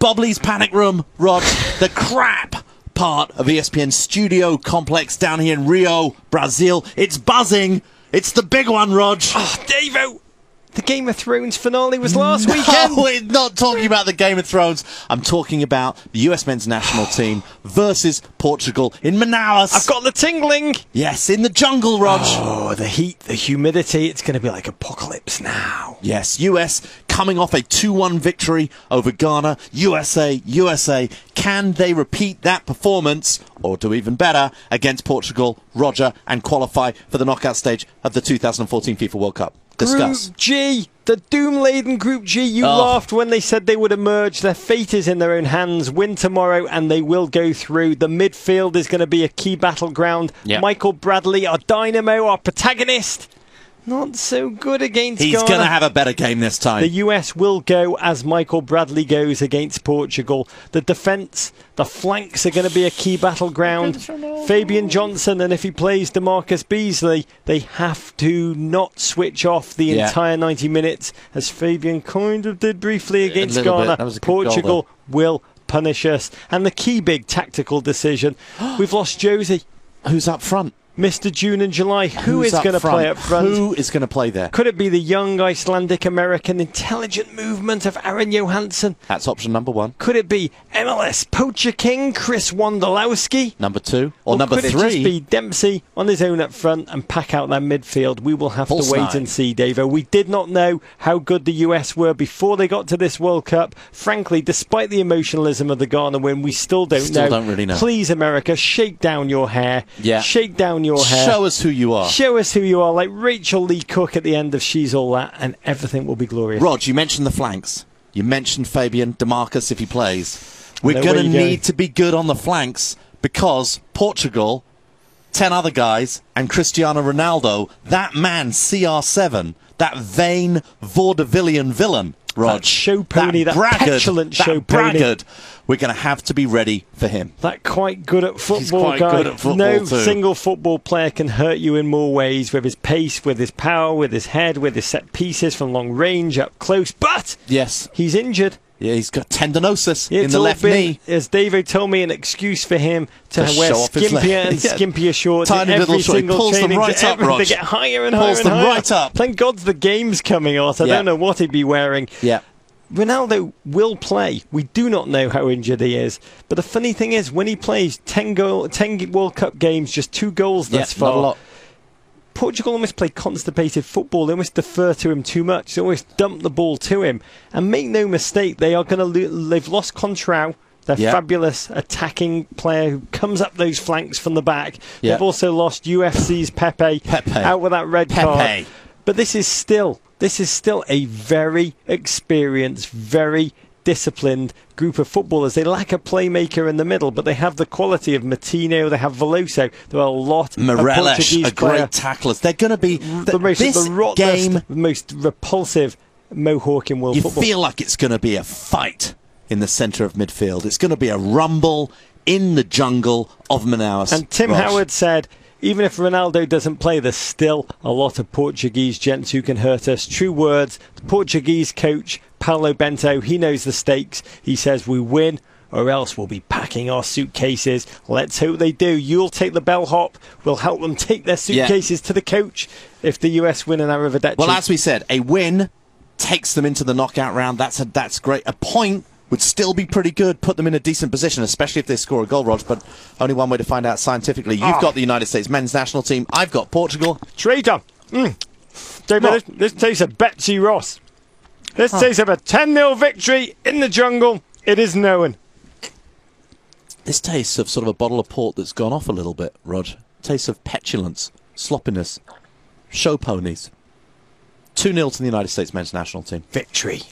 Bobley's Panic Room, Rod, the crap part of ESPN's studio complex down here in Rio, Brazil. It's buzzing. It's the big one, Rog. Oh, Davo, the Game of Thrones finale was last weekend. No, we're not talking about the Game of Thrones. I'm talking about the US men's national team versus Portugal in Manaus. I've got the tingling. Yes, in the jungle, Rog. Oh, the heat, the humidity. It's going to be like apocalypse now. Yes, US coming off a 2-1 victory over Ghana. USA. Can they repeat that performance, or do even better, against Portugal, Roger, and qualify for the knockout stage of the 2014 FIFA World Cup? Discuss. Group G, the doom-laden Group G. You laughed when they said they would emerge. Their fate is in their own hands. Win tomorrow and they will go through. The midfield is going to be a key battleground. Yep. Michael Bradley, our dynamo, our protagonist, not so good against He's Ghana. going to have a better game this time. The US will go as Michael Bradley goes against Portugal. The defence, the flanks are going to be a key battleground. Fabian Johnson, and if he plays DeMarcus Beasley, they have to not switch off the entire 90 minutes, as Fabian kind of did briefly against Ghana. Portugal will punish us. And the key big tactical decision, we've lost Josie. Who's up front? Mr. June and July. Who is going to play up front? Who is going to play there? Could it be the young Icelandic-American intelligent movement of Aaron Johansson? That's option number one. Could it be MLS poacher king Chris Wondolowski? Number two. Or number could three. It just be Dempsey on his own up front and pack out that midfield? We will have to wait and see, Davo. We did not know how good the US were before they got to this World Cup. Frankly, despite the emotionalism of the Ghana win, we still don't really know. Please, America, shake down your hair. Yeah. Shake down your hair. Show us who you are. Show us who you are, like Rachel Lee Cook at the end of She's All That, and everything will be glorious. Rog, you mentioned the flanks. You mentioned Fabian DeMarcus if he plays. We're going to need to be good on the flanks because Portugal, 10 other guys, and Cristiano Ronaldo, that man CR7, that vain vaudevillian villain, Rog, that show pony, that petulant show pony. We're going to have to be ready for him. That quite good at football He's quite guy. good at football no too. Single football player can hurt you in more ways, with his pace, with his power, with his head, with his set pieces from long range, up close. But yes, he's injured. Yeah, he's got tendinosis in the left knee. As David told me, an excuse for him to wear skimpier and skimpier shorts. Tiny little shorts. He pulls them right up, Rog. They get higher and higher Pulls and them higher. right up. Thank God the game's coming on. I don't know what he'd be wearing. Yeah. Ronaldo will play. We do not know how injured he is. But the funny thing is, when he plays 10 World Cup games, just 2 goals thus far. Not a lot. Portugal almost play constipated football. They almost defer to him too much. They always dump the ball to him. And make no mistake, they are going to they've lost Contrao, their fabulous attacking player who comes up those flanks from the back. They've also lost UFC's Pepe out with that red card. But this is still a very experienced, very disciplined group of footballers. They lack a playmaker in the middle, but they have the quality of Martino, they have Veloso. There are a lot of Portuguese a great tacklers. They're going to be the most repulsive mohawk in world football. You feel like it's going to be a fight in the centre of midfield. It's going to be a rumble in the jungle of Manaus. And Tim Howard said, even if Ronaldo doesn't play, there's still a lot of Portuguese gents who can hurt us. True words. The Portuguese coach, Paulo Bento, he knows the stakes. He says we win or else we'll be packing our suitcases. Let's hope they do. You'll take the bellhop. We'll help them take their suitcases to the coach if the US win in Arrivederci. Well, as we said, a win takes them into the knockout round. That's great. A point would still be pretty good, put them in a decent position, especially if they score a goal, Rog, but only one way to find out scientifically. You've got the United States men's national team. I've got Portugal. Traitor. David, this tastes of Betsy Ross. This tastes of a 10-0 victory in the jungle. It is known. This tastes of sort of a bottle of port that's gone off a little bit, Rog. Tastes of petulance, sloppiness, show ponies. 2-0 to the United States men's national team. Victory.